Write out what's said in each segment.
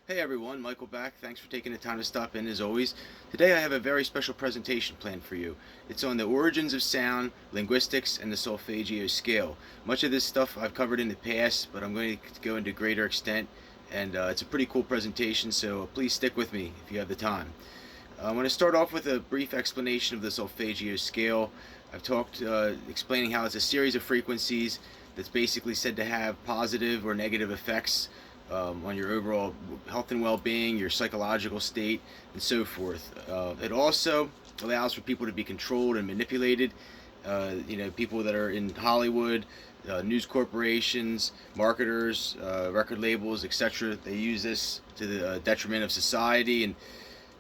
Hey everyone, Michael back. Thanks for taking the time to stop in as always. Today I have a very special presentation planned for you. It's on the origins of sound, linguistics, and the Solfeggio scale. Much of this stuff I've covered in the past, but I'm going to go into greater extent, and it's a pretty cool presentation, so please stick with me if you have the time. I'm going to start off with a brief explanation of the Solfeggio scale. I've talked explaining how it's a series of frequencies that's basically said to have positive or negative effects on your overall health and well-being, your psychological state, and so forth. It also allows for people to be controlled and manipulated. People that are in Hollywood, news corporations, marketers, record labels, etc. They use this to the detriment of society, and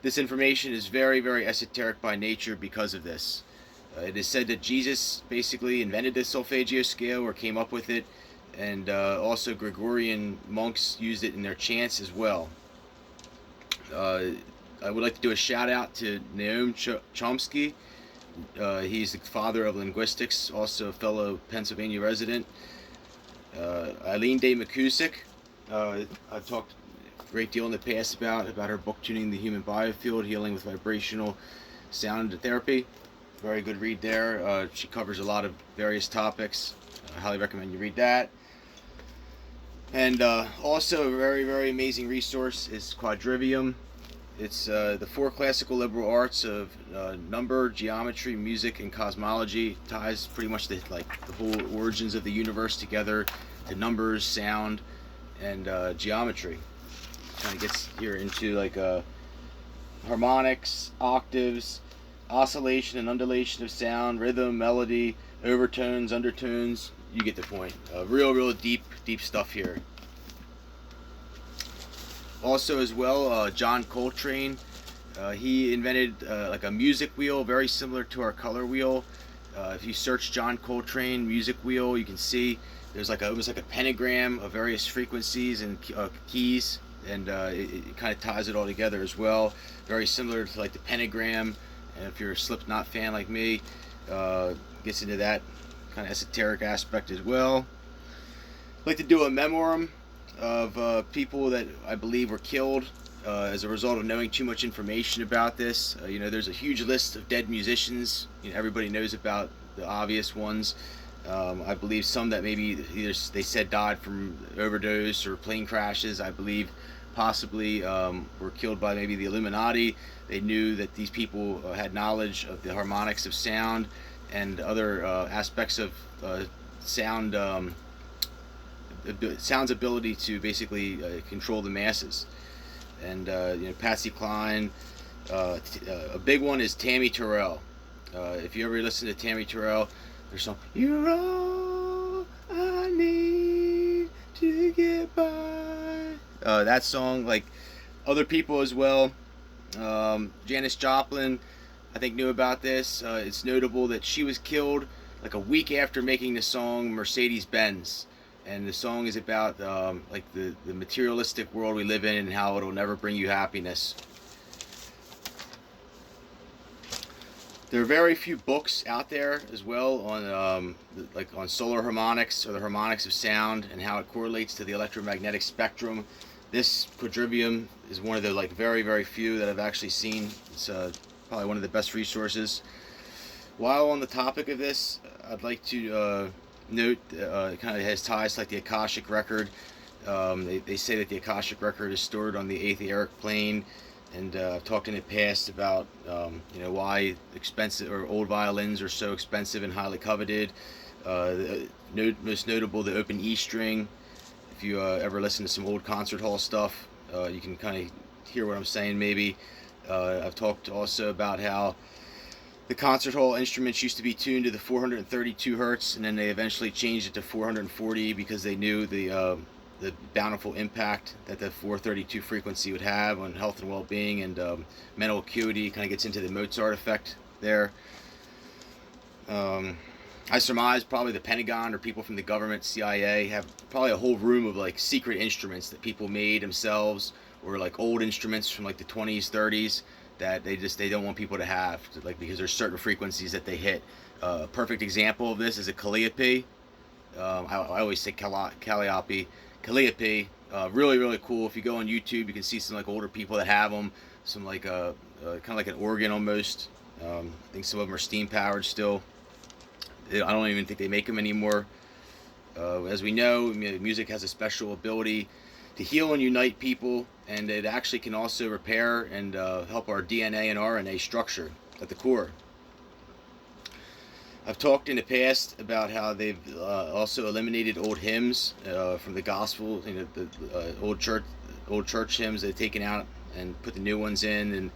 this information is very, very esoteric by nature because of this. It is said that Jesus basically invented the Solfeggio scale or came up with it, and also Gregorian monks used it in their chants as well. I would like to do a shout out to Noam Chomsky. He's the father of linguistics, also a fellow Pennsylvania resident. Eileen Day McCusick. I've talked a great deal in the past about her book Tuning the Human Biofield, Healing with Vibrational Sound Therapy. Very good read there. She covers a lot of various topics. I highly recommend you read that. And also a very, very amazing resource is Quadrivium. It's the four classical liberal arts of number, geometry, music, and cosmology. It ties pretty much the whole origins of the universe together to numbers, sound, and geometry. Kind of gets here into harmonics, octaves, oscillation and undulation of sound, rhythm, melody, overtones, undertones. You get the point. Real deep stuff here. Also, as well, John Coltrane. He invented like a music wheel, very similar to our color wheel. If you search John Coltrane music wheel, you can see there's almost like a pentagram of various frequencies and keys, and it kind of ties it all together as well. Very similar to like the pentagram. And if you're a Slipknot fan like me, gets into that kind of esoteric aspect as well. I'd like to do a memoir of people that I believe were killed as a result of knowing too much information about this. There's a huge list of dead musicians. Everybody knows about the obvious ones. I believe some that maybe either they said died from overdose or plane crashes. I believe possibly were killed by maybe the Illuminati. They knew that these people had knowledge of the harmonics of sound and other aspects of sound, sound's ability to basically control the masses. And Patsy Cline. A big one is Tammy Terrell. If you ever listen to Tammy Terrell, there's some "You're all I need to get by." That song, like other people as well. Janis Joplin, I think, knew about this. It's notable that she was killed like a week after making the song Mercedes Benz. And the song is about the materialistic world we live in and how it'll never bring you happiness. There are very few books out there as well on on solar harmonics or the harmonics of sound and how it correlates to the electromagnetic spectrum. This quadrivium is one of the very few that I've actually seen. It's probably one of the best resources. While on the topic of this, I'd like to note it kind of has ties to the Akashic record. They say that the Akashic record is stored on the etheric plane, and I've talked in the past about why expensive or old violins are so expensive and highly coveted. Most notable, the open E string. If you ever listen to some old concert hall stuff, you can kind of hear what I'm saying maybe. I've talked also about how the concert hall instruments used to be tuned to the 432 hertz, and then they eventually changed it to 440 because they knew the bountiful impact that the 432 frequency would have on health and well-being and mental acuity. Kind of gets into the Mozart effect there. I surmise probably the Pentagon or people from the government, CIA, have probably a whole room of secret instruments that people made themselves, or old instruments from the 20s, 30s that they don't want people to have, because there's certain frequencies that they hit. A perfect example of this is a Calliope. I always say Calliope. Calliope. Really, really cool. If you go on YouTube, you can see some like older people that have them. Some like kind of like an organ almost. I think some of them are steam powered still. I don't even think they make them anymore. As we know, music has a special ability to heal and unite people, and it actually can also repair and help our DNA and RNA structure at the core. I've talked in the past about how they've also eliminated old hymns from the gospel. The old church hymns they've taken out and put the new ones in, and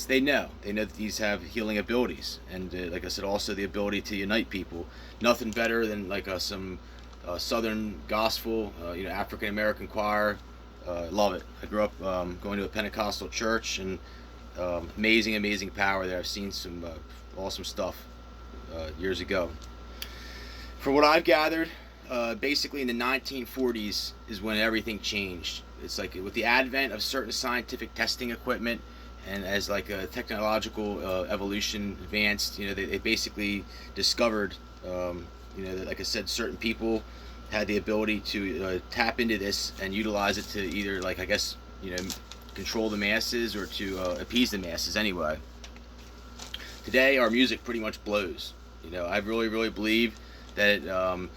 they know that these have healing abilities, and like I said, also the ability to unite people. Nothing better than like some Southern gospel, African American choir. Love it. I grew up going to a Pentecostal church, and amazing power there. I've seen some awesome stuff years ago. From what I've gathered, basically in the 1940s is when everything changed. It's like with the advent of certain scientific testing equipment, and as like a technological evolution advanced, they basically discovered, that, like I said, certain people had the ability to tap into this and utilize it to either, like, I guess, control the masses or to appease the masses anyway. Today, our music pretty much blows. I really believe that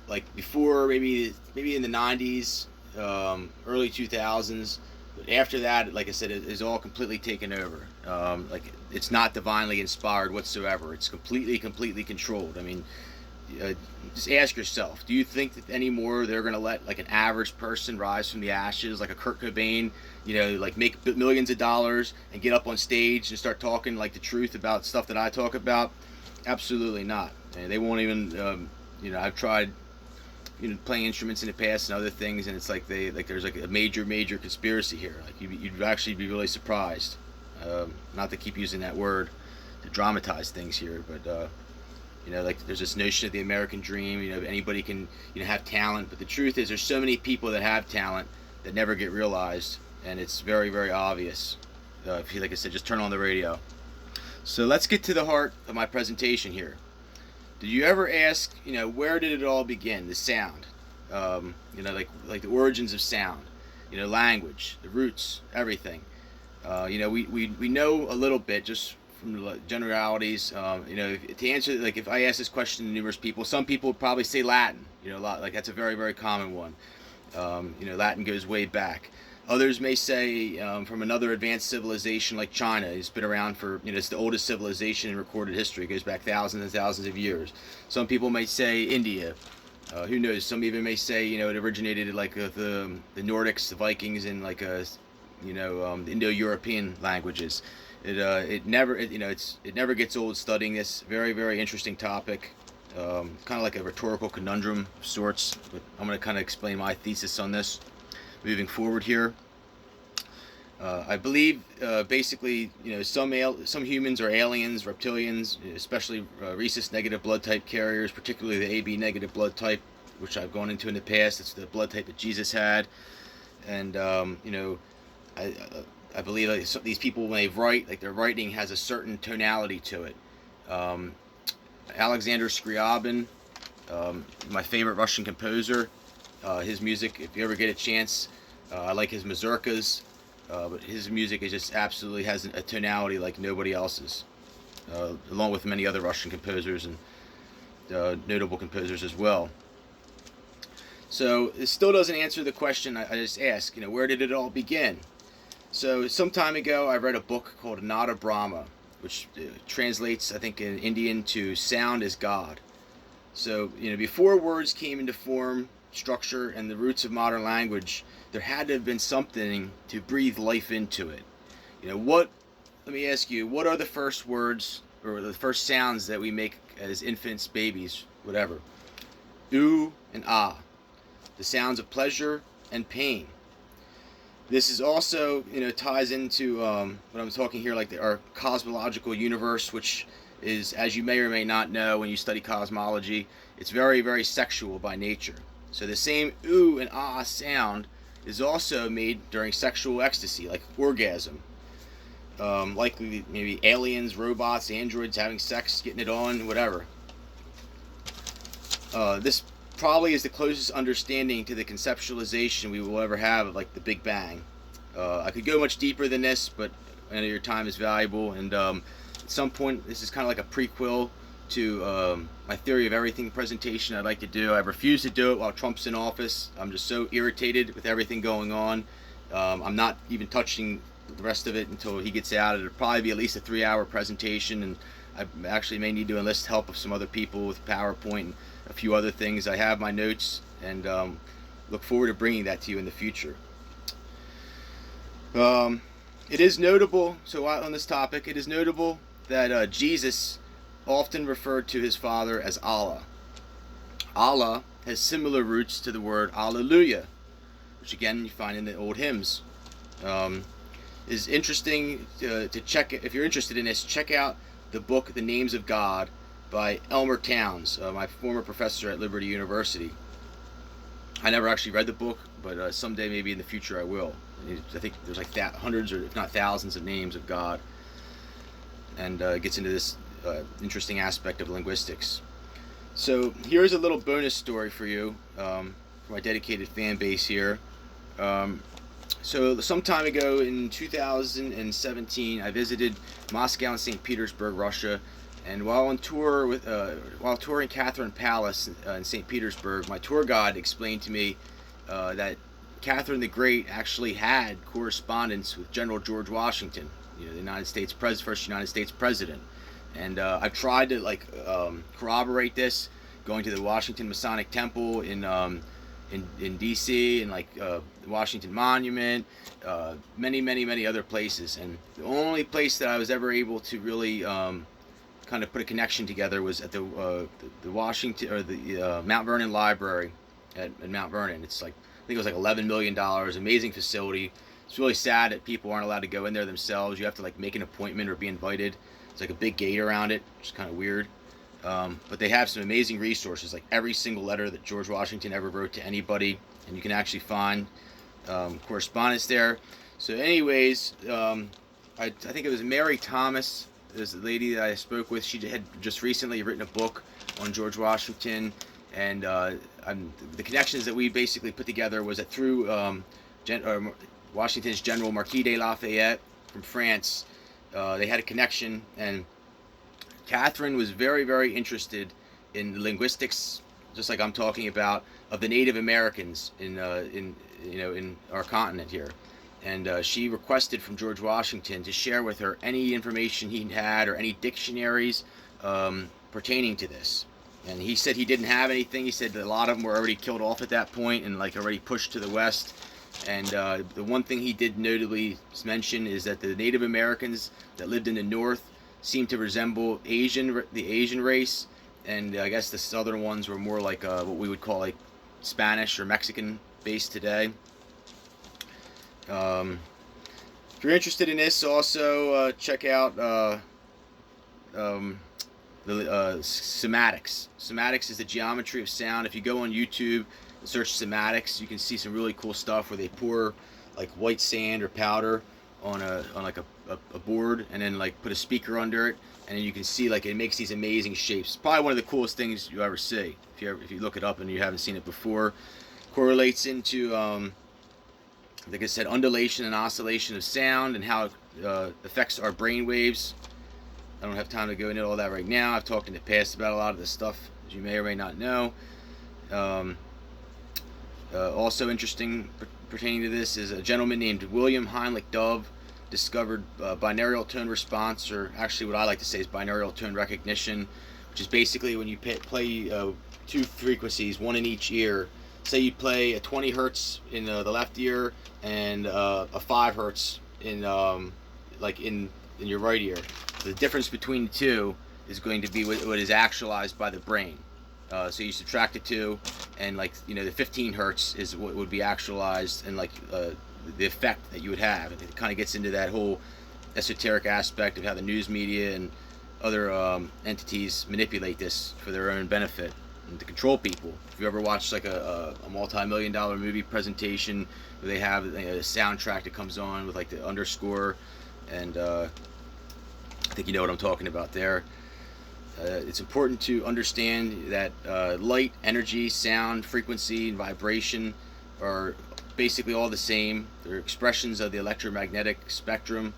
like before, maybe in the 90s, early 2000s, but after that, like I said, it is all completely taken over. Like, it's not divinely inspired whatsoever. It's completely controlled. I mean, just ask yourself, do you think that anymore they're going to let like an average person rise from the ashes, like a Kurt Cobain, like make millions of dollars and get up on stage and start talking like the truth about stuff that I talk about? Absolutely not. And they won't even, I've tried, playing instruments in the past and other things, and it's like there's like a major conspiracy here. Like you'd actually be really surprised. Not to keep using that word to dramatize things here, but like there's this notion of the American dream. Anybody can have talent, but the truth is there's so many people that have talent that never get realized, and it's very obvious. If you, like I said, just turn on the radio. So let's get to the heart of my presentation here. Did you ever ask, where did it all begin? The sound, like the origins of sound, language, the roots, everything. We know a little bit just from the generalities. To answer, like if I ask this question to numerous people, some people would probably say Latin. Like that's a very common one. Latin goes way back. Others may say from another advanced civilization like China. It's been around for, it's the oldest civilization in recorded history. It goes back thousands and thousands of years. Some people may say India. Who knows? Some even may say, it originated like the Nordics, the Vikings, and like the Indo-European languages. It never gets old studying this very interesting topic. Kind of like a rhetorical conundrum of sorts. But I'm going to kind of explain my thesis on this. Moving forward here, I believe basically, some humans are aliens, reptilians, especially rhesus negative blood type carriers, particularly the AB negative blood type, which I've gone into in the past. It's the blood type that Jesus had, and I believe like these people, when they write, like their writing has a certain tonality to it. Alexander Scriabin, my favorite Russian composer. His music, if you ever get a chance, I like his mazurkas, but his music is just absolutely has a tonality like nobody else's, along with many other Russian composers and notable composers as well. So it still doesn't answer the question I just asked, where did it all begin? So some time ago I read a book called Nada Brahma, which translates, I think, in Indian to sound is God. So, before words came into form, structure, and the roots of modern language, there had to have been something to breathe life into it. Let me ask you, what are the first words or the first sounds that we make as infants, babies, whatever? Oo and ah, the sounds of pleasure and pain. This is also, ties into what I'm talking here, like our cosmological universe, which is, as you may or may not know when you study cosmology, it's very sexual by nature. So the same ooh and ah sound is also made during sexual ecstasy, like orgasm. Likely maybe aliens, robots, androids having sex, getting it on, whatever. This probably is the closest understanding to the conceptualization we will ever have of like the Big Bang. I could go much deeper than this, but I know your time is valuable, and at some point this is kind of like a prequel to my theory of everything presentation I'd like to do. I refuse to do it while Trump's in office. I'm just so irritated with everything going on. I'm not even touching the rest of it until he gets out. It'll probably be at least a 3-hour presentation, and I actually may need to enlist help of some other people with PowerPoint and a few other things. I have my notes, and look forward to bringing that to you in the future. It is notable, so on this topic, it is notable that Jesus often referred to his Father as Allah. Allah has similar roots to the word Alleluia, which again you find in the old hymns. Is interesting to check. If you're interested in this, check out the book The Names of God by Elmer Towns, my former professor at Liberty University. I never actually read the book, but someday, maybe in the future, I will. I think there's like hundreds or if not thousands of names of God, and it gets into this interesting aspect of linguistics. So here's a little bonus story for you, for my dedicated fan base here. So some time ago in 2017, I visited Moscow and St. Petersburg, Russia, and while on tour while touring Catherine Palace in St. Petersburg, my tour guide explained to me that Catherine the Great actually had correspondence with General George Washington, the first United States president. And I've tried to corroborate this, going to the Washington Masonic Temple in D.C. and the Washington Monument, many other places. And the only place that I was ever able to really kind of put a connection together was at the Washington or the Mount Vernon Library at Mount Vernon. It's I think it was $11 million, amazing facility. It's really sad that people aren't allowed to go in there themselves. You have to make an appointment or be invited. It's a big gate around it, which is kind of weird. But they have some amazing resources, like every single letter that George Washington ever wrote to anybody, and you can actually find correspondence there. So anyways, I think it was Mary Thomas, this lady that I spoke with. She had just recently written a book on George Washington, and the connections that we basically put together was that through Washington's General Marquis de Lafayette from France, they had a connection, and Catherine was very interested in linguistics, just like I'm talking about, of the Native Americans in our continent here. And she requested from George Washington to share with her any information he had or any dictionaries pertaining to this. And he said he didn't have anything. He said that a lot of them were already killed off at that point and already pushed to the west. And the one thing he did notably mention is that the Native Americans that lived in the north seemed to resemble the Asian race, and I guess the southern ones were more like what we would call Spanish or Mexican based today. If you're interested in this, also check out the Somatics. Somatics is the geometry of sound. If you go on YouTube and search Somatics, you can see some really cool stuff where they pour white sand or powder on a board, and then put a speaker under it, and then you can see it makes these amazing shapes. It's probably one of the coolest things you ever see if you look it up and you haven't seen it before. Correlates into like I said, undulation and oscillation of sound and how it affects our brain waves. I don't have time to go into all that right now. I've talked in the past about a lot of this stuff, as you may or may not know. Also interesting pertaining to this is a gentleman named William Heinrich Dove discovered binaural tone response, or actually what I like to say is binaural tone recognition, which is basically when you play two frequencies, one in each ear. Say you play a 20 hertz in the left ear and a 5 hertz in your right ear. The difference between the two is going to be what is actualized by the brain. So you subtract the two, and the 15 hertz is what would be actualized, and the effect that you would have. It kind of gets into that whole esoteric aspect of how the news media and other entities manipulate this for their own benefit and to control people. If you ever watched a multi-million-dollar movie presentation where they have a soundtrack that comes on with the underscore, and I think you know what I'm talking about there. It's important to understand that light, energy, sound, frequency, and vibration are basically all the same. They're expressions of the electromagnetic spectrum,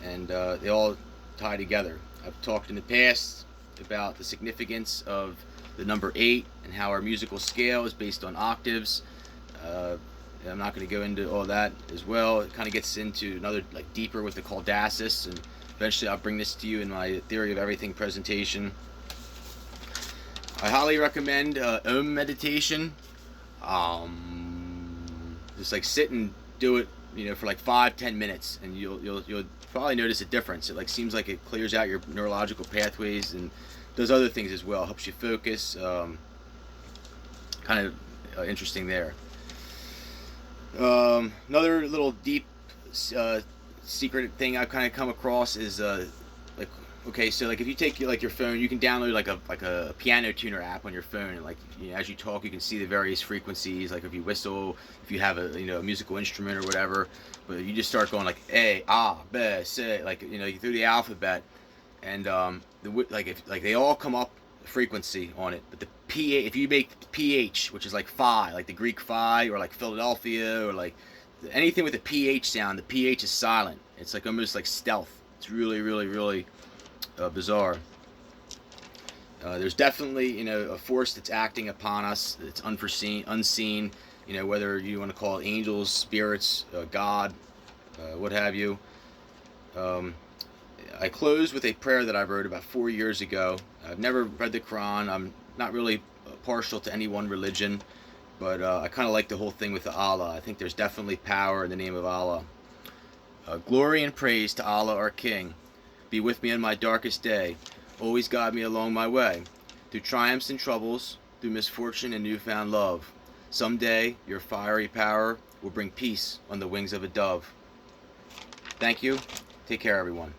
and they all tie together. I've talked in the past about the significance of the number 8 and how our musical scale is based on octaves. I'm not going to go into all that as well. It kind of gets into another, like, deeper with the caudasis, and eventually I'll bring this to you in my theory of everything presentation. I highly recommend Om meditation. Just like sit and do it, for like 5-10 minutes, and you'll probably notice a difference. It like seems like it clears out your neurological pathways and does other things as well. Helps you focus. Kind of interesting there. Another little deep secret thing I've kind of come across is like, okay, so like if you take your phone, you can download like a piano tuner app on your phone, and like, as you talk, you can see the various frequencies. Like if you whistle, if you have a musical instrument or whatever, but you just start going like A, ah, B, C, like you through the alphabet, and if they all come up frequency on it, but the PH, if you make PH, which is like phi, like the Greek phi, or like Philadelphia, or like anything with a PH sound, the PH is silent. It's like almost like stealth. It's really, really, really bizarre. There's definitely a force that's acting upon us. It's unforeseen, unseen. Whether you want to call it angels, spirits, God, what have you. I close with a prayer that I wrote about 4 years ago. I've never read the Quran. I'm not really partial to any one religion, but I kind of like the whole thing with the Allah. I think there's definitely power in the name of Allah. Glory and praise to Allah, our King. Be with me in my darkest day. Always guide me along my way. Through triumphs and troubles, through misfortune and newfound love. Someday, your fiery power will bring peace on the wings of a dove. Thank you. Take care, everyone.